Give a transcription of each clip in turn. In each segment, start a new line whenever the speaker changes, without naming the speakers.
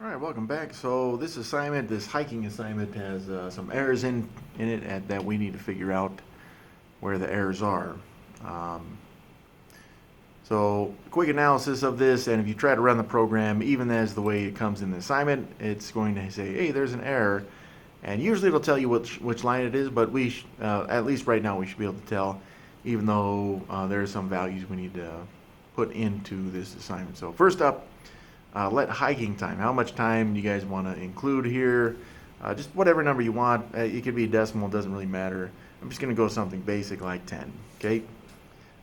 All right, welcome back. So this assignment, this hiking assignment, has some errors in it that we need to figure out where the errors are. Um, so quick analysis of this, and if you try to run the program, even as the way it comes in the assignment, it's going to say, hey, there's an error. And usually it'll tell you which line it is, but at least right now, we should be able to tell, even though there are some values we need to put into this assignment. So first up, let hiking time. How much time you guys want to include here? Just whatever number you want. It could be a decimal, doesn't really matter. I'm just going to go something basic like 10. Okay.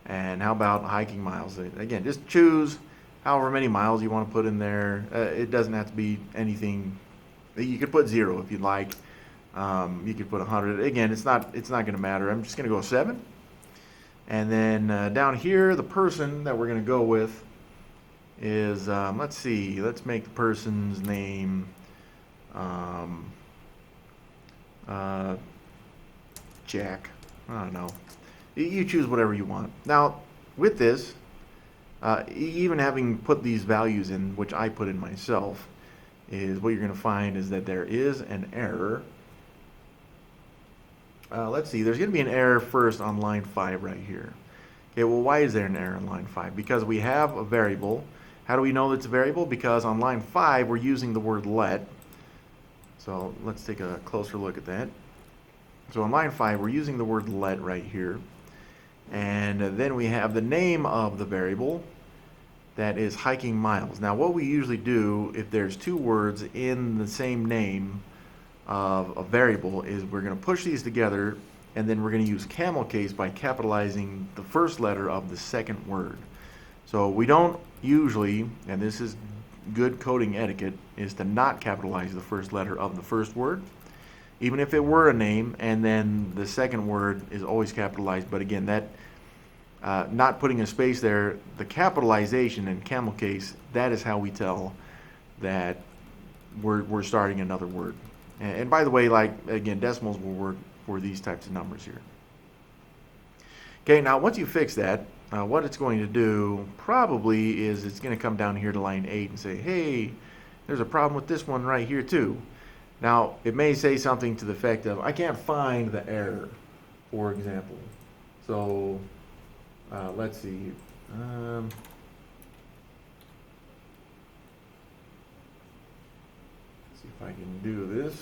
And how about hiking miles? Again, just choose however many miles you want to put in there. It doesn't have to be anything. You could put 0 if you'd like. You could put 100. Again, it's not going to matter. I'm just going to go 7. And then down here, the person that we're going to go with is, let's see, let's make the person's name Jack. I don't know. You choose whatever you want. Now, with this, even having put these values in, which I put in myself, is what you're going to find is that there is an error. Let's see, there's going to be an error first on line 5 right here. Okay, well, why is there an error on line 5? Because we have a variable. How do we know it's a variable? Because on line 5, we're using the word let. So let's take a closer look at that. So on line 5, we're using the word let right here. And then we have the name of the variable that is hiking miles. Now, what we usually do if there's two words in the same name of a variable is we're going to push these together, and then we're going to use camel case by capitalizing the first letter of the second word. So we don't usually, and this is good coding etiquette, is to not capitalize the first letter of the first word, even if it were a name, and then the second word is always capitalized. But again, that not putting a space there, the capitalization in camel case, that is how we tell that we're starting another word. And by the way, like again, decimals will work for these types of numbers here. Okay, now once you fix that, what it's going to do probably is it's going to come down here to line 8 and say, hey, there's a problem with this one right here too. Now, it may say something to the effect of, I can't find the error, for example. So, let's see. See if I can do this.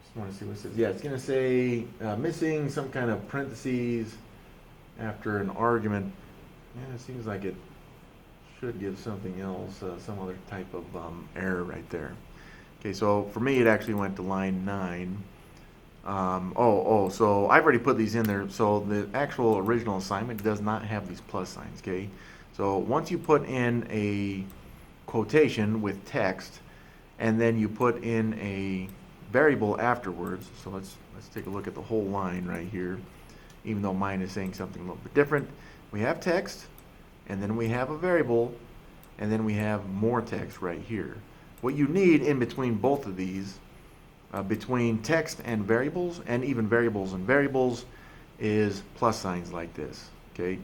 Just want to see what it says. Yeah, it's going to say missing some kind of parentheses after an argument. Yeah, it seems like it should give something else, some other type of error right there. Okay, so for me, it actually went to line 9. So I've already put these in there. So the actual original assignment does not have these plus signs, okay? So once you put in a quotation with text, and then you put in a variable afterwards, so let's take a look at the whole line right here, even though mine is saying something a little bit different. We have text, and then we have a variable, and then we have more text right here. What you need in between both of these, between text and variables, and even variables and variables, is plus signs like this, okay?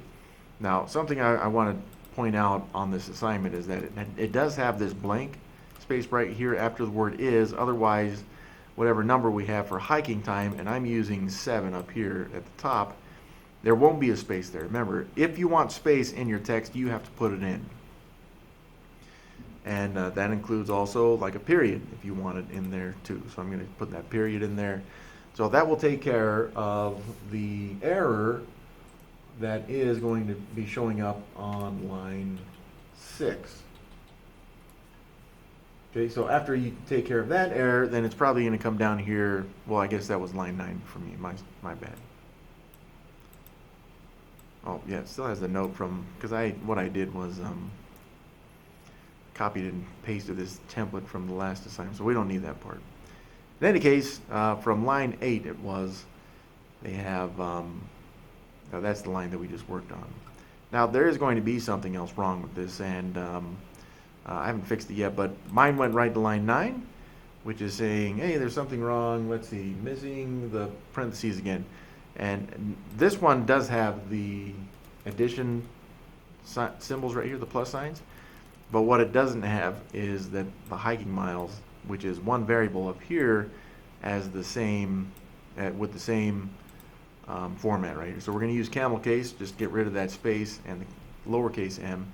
Now, something I want to point out on this assignment is that it does have this blank space right here after the word is. Otherwise, whatever number we have for hiking time, and I'm using 7 up here at the top, there won't be a space there. Remember, if you want space in your text, you have to put it in. And that includes also like a period if you want it in there too. So I'm going to put that period in there. So that will take care of the error that is going to be showing up on line 6. Okay, so after you take care of that error, then it's probably going to come down here. Well, I guess that was line 9 for me. My bad. Oh, yeah, it still has the note from, because what I did was copied and pasted this template from the last assignment, so we don't need that part. In any case, from line 8 it was, they have, that's the line that we just worked on. Now, there is going to be something else wrong with this, and I haven't fixed it yet, but mine went right to line 9, which is saying, hey, there's something wrong. Let's see, missing the parentheses again. And this one does have the addition symbols right here, the plus signs. But what it doesn't have is that the hiking miles, which is one variable up here, as the same with the same format right here. So we're going to use camel case, just get rid of that space and the lowercase m,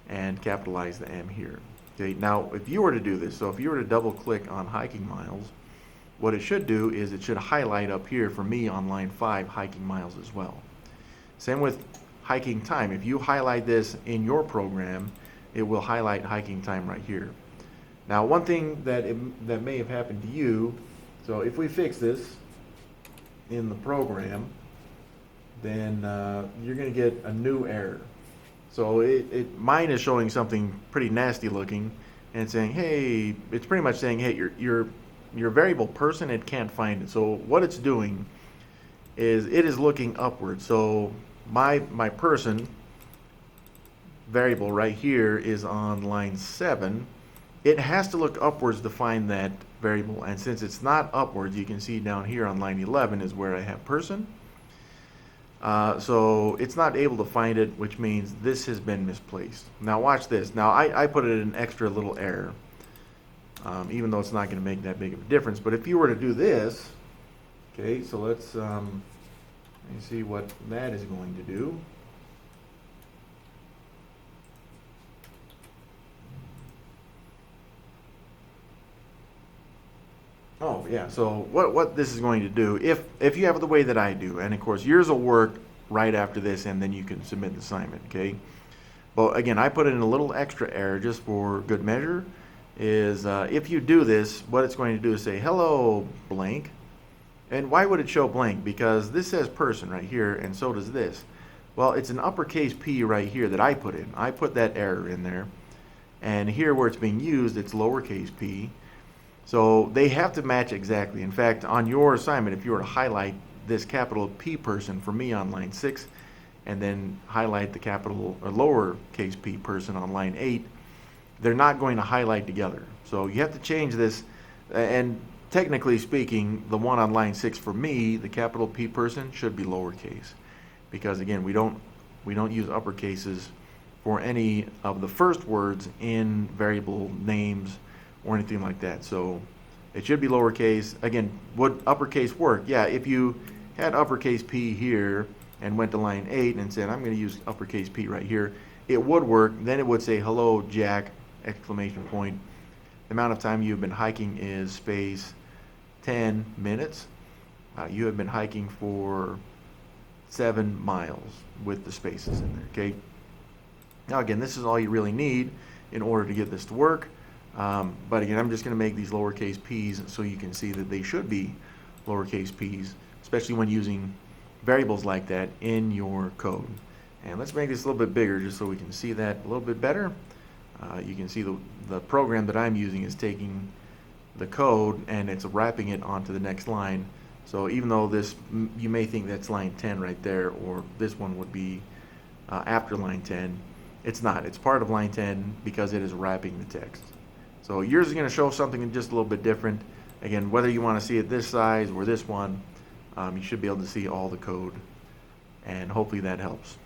and capitalize the m here. Okay. Now, if you were to do this, so if you were to double click on hiking miles, what it should do is it should highlight up here for me on line 5 hiking miles as well. Same with hiking time. If you highlight this in your program, it will highlight hiking time right here. Now, one thing that may have happened to you, so if we fix this in the program, then you're going to get a new error. So mine is showing something pretty nasty looking, and it's saying, hey, it's pretty much saying, hey, your variable person, it can't find it. So what it's doing is it is looking upward. So my person variable right here is on line 7. It has to look upwards to find that variable, and since it's not upwards, you can see down here on line 11 is where I have person. So it's not able to find it, which means this has been misplaced. Now watch this. Now I put it an extra little error, even though it's not going to make that big of a difference. But if you were to do this, okay, so let's let me see what that is going to do. Oh yeah, so what this is going to do, if you have it the way that I do, and of course yours will work right after this, and then you can submit the assignment, okay? But again, I put in a little extra error just for good measure, is if you do this, what it's going to do is say, hello, blank. And why would it show blank? Because this says person right here, and so does this. Well, it's an uppercase P right here that I put in. I put that error in there. And here where it's being used, it's lowercase p. So they have to match exactly. In fact, on your assignment, if you were to highlight this capital P person for me on line 6, and then highlight the capital or lowercase p person on line 8, they're not going to highlight together. So you have to change this, and technically speaking, the one on line 6 for me, the capital P person, should be lowercase, because again, we don't use uppercases for any of the first words in variable names or anything like that. So it should be lowercase. Again, would uppercase work? Yeah, if you had uppercase P here and went to line 8 and said, I'm going to use uppercase P right here, it would work. Then it would say, hello, Jack, exclamation point. The amount of time you've been hiking is space 10 minutes. You have been hiking for 7 miles with the spaces in there, okay? Now again, this is all you really need in order to get this to work. But again, I'm just going to make these lowercase p's so you can see that they should be lowercase p's, especially when using variables like that in your code. And let's make this a little bit bigger just so we can see that a little bit better. You can see the program that I'm using is taking the code and it's wrapping it onto the next line. So even though this, you may think that's line 10 right there, or this one would be after line 10, it's not. It's part of line 10 because it is wrapping the text. So yours is going to show something just a little bit different. Again, whether you want to see it this size or this one, you should be able to see all the code, and hopefully that helps.